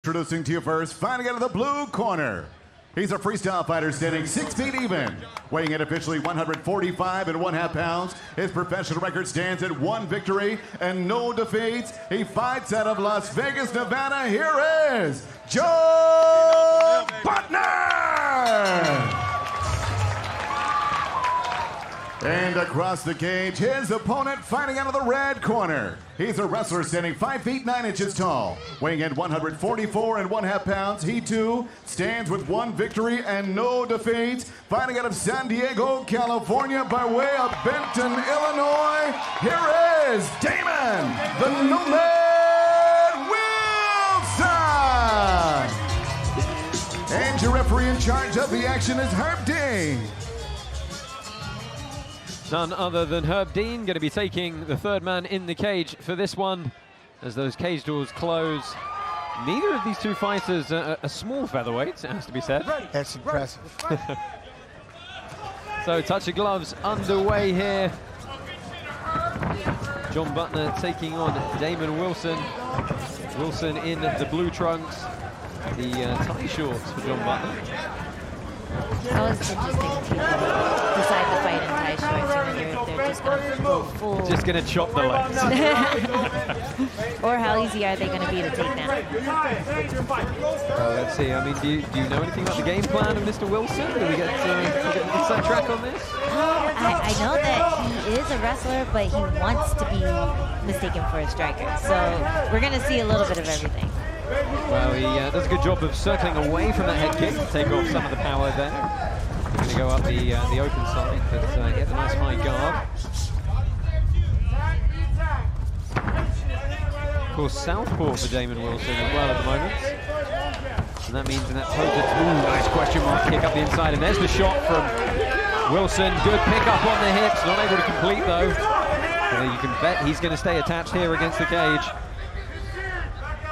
Introducing to you first, fighting out of the blue corner. He's a freestyle fighter standing 6 feet even, weighing in officially 145 and 1/2 pounds. His professional record stands at 1 victory and no defeats. He fights out of Las Vegas, Nevada. Here is Joe Buttner! And across the cage, his opponent fighting out of the red corner. He's a wrestler standing 5 feet 9 inches tall, weighing in 144 and 1/2 pounds. He too stands with 1 victory and no defeats, fighting out of San Diego, California by way of Benton, Illinois. Here is Damon, the Nomad Wilson! And your referee in charge of the action is Herb Dean. None other than Herb Dean going to be taking the third man in the cage for this one as those cage doors close. Neither of these two fighters are small featherweights, it has to be said. That's impressive. So touch of gloves underway here. John Buttner taking on Damon Wilson. Wilson in the blue trunks, the tie shorts for John Buttner. That was interesting to decide to fight in tie shorts. They're just going to go full. Just going to chop the legs. Or how easy are they going to be to take down? Let's see. I mean, do you know anything about the game plan of Mr. Wilson? Do we get an inside track on this? I know that he is a wrestler, but he wants to be mistaken for a striker. So we're going to see a little bit of everything. Well, he does a good job of circling away from that head kick to take off some of the power there. Going to go up the open side, but get the nice high guard. Of course, southpaw for Damon Wilson as well at the moment. And that means in that potent, nice question mark kick up the inside, and there's the shot from Wilson. Good pick up on the hips, not able to complete though. You can bet he's going to stay attached here against the cage.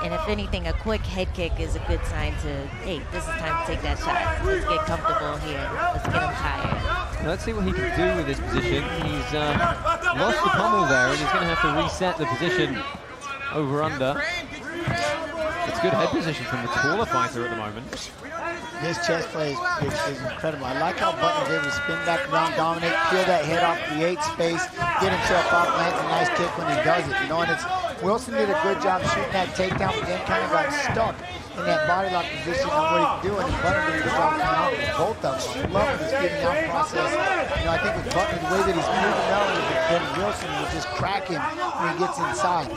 And if anything, a quick head kick is a good sign to, hey, this is time to take that shot. Let's get comfortable here. Let's get him tired. Let's see what he can do with this position. He's lost the pommel there, and he's going to have to reset the position over under. It's good head position from the taller fighter at the moment. His chest play is incredible. I like how Buttner's able to spin back around, dominate, peel that head off, create space, get himself off, lands a nice kick when he does it. You know, and Wilson did a good job shooting that takedown, but then kind of got stuck in that body lock position on what he could do, and Buttner did a good job coming out with both of them. I love this getting out process. You know, I think with Buttner, the way that he's moving out, then Wilson will just crack him when he gets inside.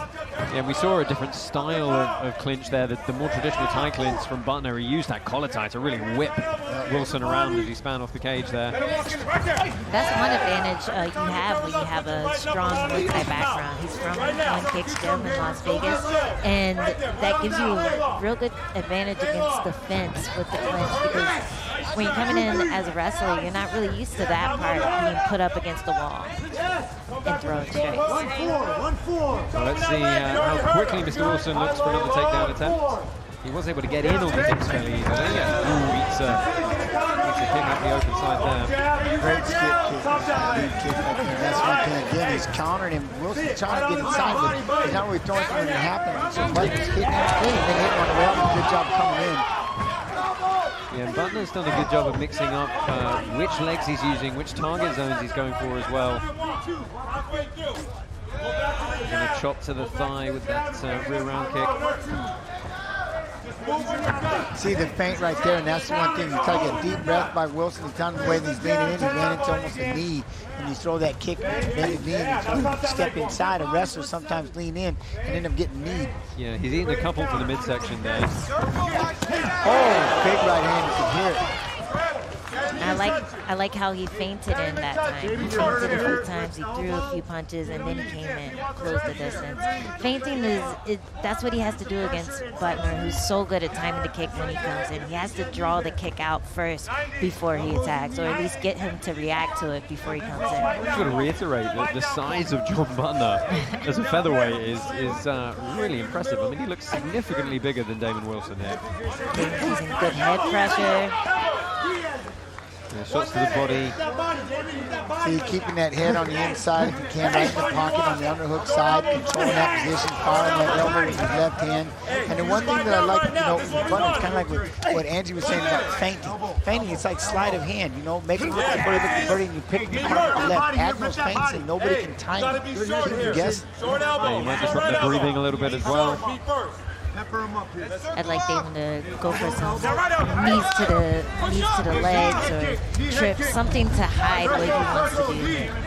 Yeah, we saw a different style of clinch there. The more traditional tie clinch from Buttner, he used that collar tie to really whip Wilson around as he span off the cage there. That's one advantage you have when you have a strong Muay Thai background. He's from One Kick's gym in Las Vegas, and that gives you a real good advantage against the fence with the clinch, because when you're coming in as a wrestler, you're not really used to that part being put up against the wall and throwing strikes. Well, let's see how quickly Mr. Wilson looks for another takedown attempt. He was able to get in on the hips fairly easily. Beats a kick up the open side there. Great skip kick. That's one thing again, he's countering him. Wilson's trying to get inside, but he's not really throwing it when it happens. So Buttner's hitting him clean, then hitting on the way up. Good job coming in. Yeah, and Buttner's done a good job of mixing up which legs he's using, which target zones he's going for as well. Going to chop to the thigh with that rear round kick. See the feint right there, and that's the one thing. You take a deep breath by Wilson. He's done the way that he's leaning in. He ran into almost a knee, and you throw that kick, bend the knee, and you step inside. A wrestler sometimes lean in and end up getting kneed. Yeah, he's eating a couple to the midsection there. Oh, big right hand, you can hear it. I like how he feinted in that time. He feinted a few times, he threw a few punches, and then he came in, closed the distance. Feinting that's what he has to do against Buttner, who's so good at timing the kick when he comes in. He has to draw the kick out first before he attacks, or at least get him to react to it before he comes in. I'm just going to reiterate that the size of John Buttner as a featherweight is really impressive. I mean, he looks significantly bigger than Damon Wilson here. He's in good head pressure. Shots to the body. See, keeping that head on the inside if you can, right in the pocket on the underhook side, controlling that position, firing that elbow with his left hand. And the one thing that I like, you know, Buttner, it's kind of like what Angie was saying about feinting. Feinting, it's like sleight of hand, you know, making it look like birdie and you pick the corner with the left. Admiral's feints and nobody can time it. You guess? Yeah, you might disrupt the breathing a little bit as well. I'd like Damon to go for some knees to the legs or trips, something to hide what he wants to do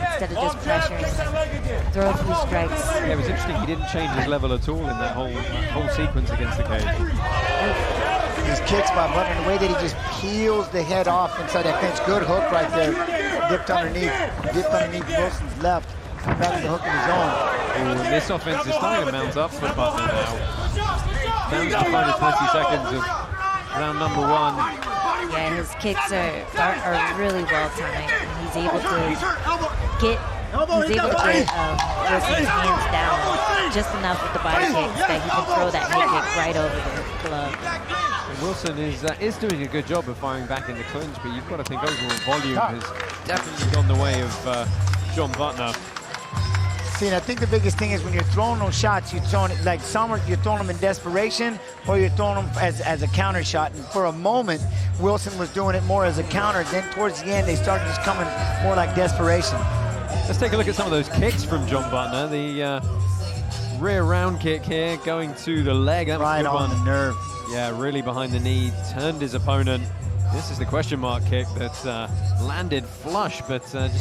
instead of just pressuring. Throw a few strikes. Yeah, it was interesting. He didn't change his level at all in that whole sequence against the cage. These kicks by Buttner, the way that he just peels the head off inside that fence. Good hook right there. Dipped underneath Wilson's left. Come back to the hook of his own. Ooh, this offense is starting to mount up for Buttner now. Down to the final 20 seconds of round number 1. Yeah, his kicks are really well timed. He's able to get Wilson's hands down just enough with the body kicks that he can throw that head kick right over the glove. And Wilson is doing a good job of firing back in the clinch, but you've got to think overall volume has definitely gone the way of John Buttner. See, and I think the biggest thing is when you're throwing those shots, you're throwing it like you're throwing them in desperation, or you're throwing them as a counter shot. And for a moment, Wilson was doing it more as a counter. Then towards the end, they started just coming more like desperation. Let's take a look at some of those kicks from John Buttner. The rear round kick here, going to the leg. That was right a good on one. the nerve. Yeah, really behind the knee, turned his opponent. This is the question mark kick that landed flush, but just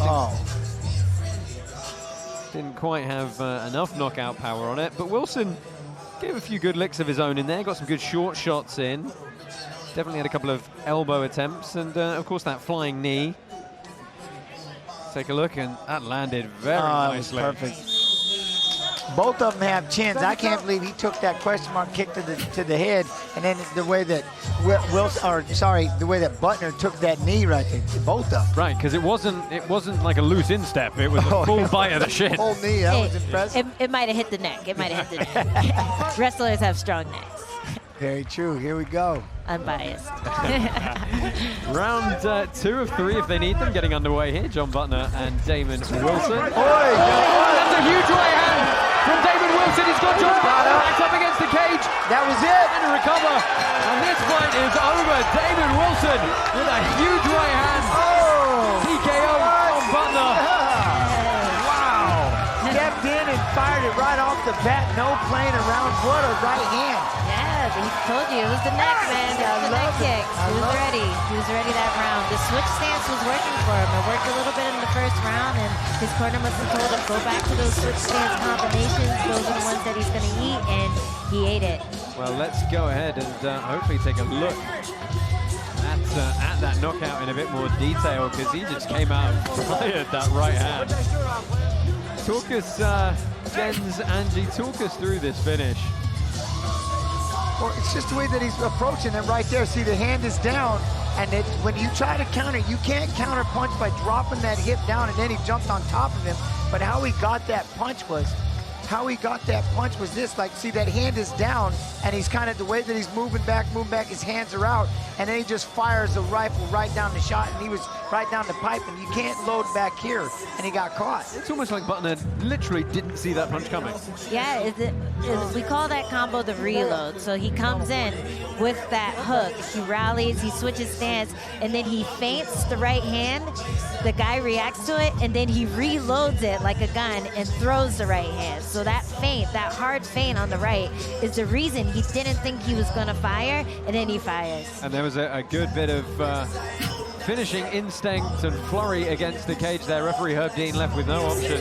didn't quite have enough knockout power on it. But Wilson gave a few good licks of his own in there, got some good short shots in. Definitely had a couple of elbow attempts, and of course that flying knee. Take a look, and that landed very nicely. That was perfect. Both of them have chins. I can't believe he took that question mark kick to the head, and then the way that the way that Buttner took that knee right there. Both of them. Right, because it wasn't like a loose instep. It was a full bite of the shin. Whole knee. That was impressive. It might have hit the neck. It might have hit the neck. Wrestlers have strong necks. Very true. Here we go. Unbiased. Round 2 of 3 if they need them. Getting underway here. John Buttner and Damon Wilson. That's a huge right hand from Damon Wilson. He's got John Buttner back up against the cage. That was it. And to recover. And this fight is over. Damon Wilson with a huge right hand. TKO John Buttner. Wow. Stepped in and fired it right off the bat. No playing around. What a right hand. Yeah, he told you it was the neck, man. It was the neck kick. He was ready. He was ready that round. The switch stance was working for him. It worked a little bit in the first round, and his corner must have told him, go back to those switch stance combinations. Those are the ones that he's going to eat, and he ate it. Well, let's go ahead and hopefully take a look at that knockout in a bit more detail, because he just came out and fired that right hand. Talk us, Jens, Angie, talk us through this finish. Well, it's just the way that he's approaching it right there. See, the hand is down, and when you try to counter, you can't counter punch by dropping that hip down, and then he jumped on top of him. But how he got that punch was this. Like, see, that hand is down, and he's kind of, the way that he's moving back, his hands are out, and then he just fires the rifle right down the shot, and he was right down the pipe, and you can't load back here, and he got caught. It's almost like Buttner literally didn't see that punch coming. Yeah, we call that combo the reload. So he comes in with that hook, he rallies, he switches stance, and then he feints the right hand. The guy reacts to it, and then he reloads it like a gun and throws the right hand. So that feint, that hard feint on the right, is the reason he didn't think he was going to fire, and then he fires. And there was a good bit of finishing instinct and flurry against the cage there. Referee Herb Dean left with no option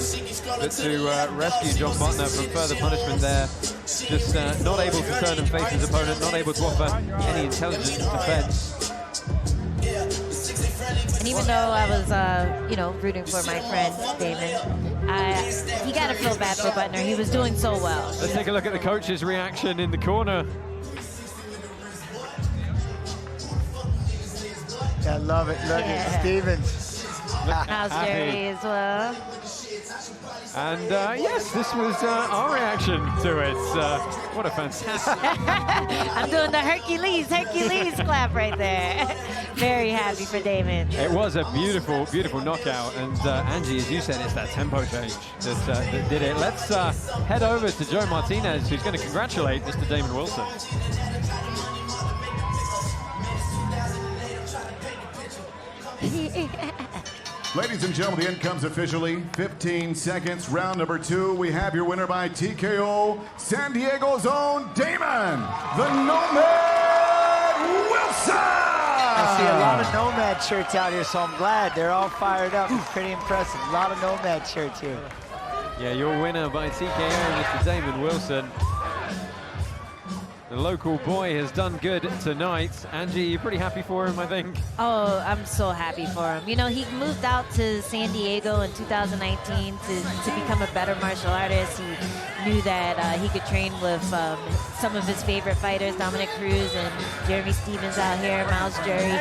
but to rescue John Buttner from further punishment there. Just not able to turn and face his opponent, not able to offer any intelligent defense. And even though I was, rooting for my friend Damon, you got to feel bad for Buttner. He was doing so well. Let's take a look at the coach's reaction in the corner. I love it. Look at Stevens. How's Jerry as well? And yes, this was our reaction to it. What a fantastic... I'm doing the Hercules clap right there. Very happy for Damon. It was a beautiful, beautiful knockout. And Angie, as you said, it's that tempo change that did it. Let's head over to Joe Martinez, who's going to congratulate Mr. Damon Wilson. Ladies and gentlemen, the end comes officially. 15 seconds, round number 2. We have your winner by TKO, San Diego's own Damon, the Nomad Wilson! I see a lot of Nomad shirts out here, so I'm glad. They're all fired up. It's pretty impressive. A lot of Nomad shirts here. Yeah, your winner by TKO, Mr. Damon Wilson. The local boy has done good tonight. Angie, you're pretty happy for him, I think. Oh, I'm so happy for him. You know, he moved out to San Diego in 2019 to become a better martial artist. He knew that he could train with some of his favorite fighters, Dominic Cruz and Jeremy Stevens out here, Miles Jury.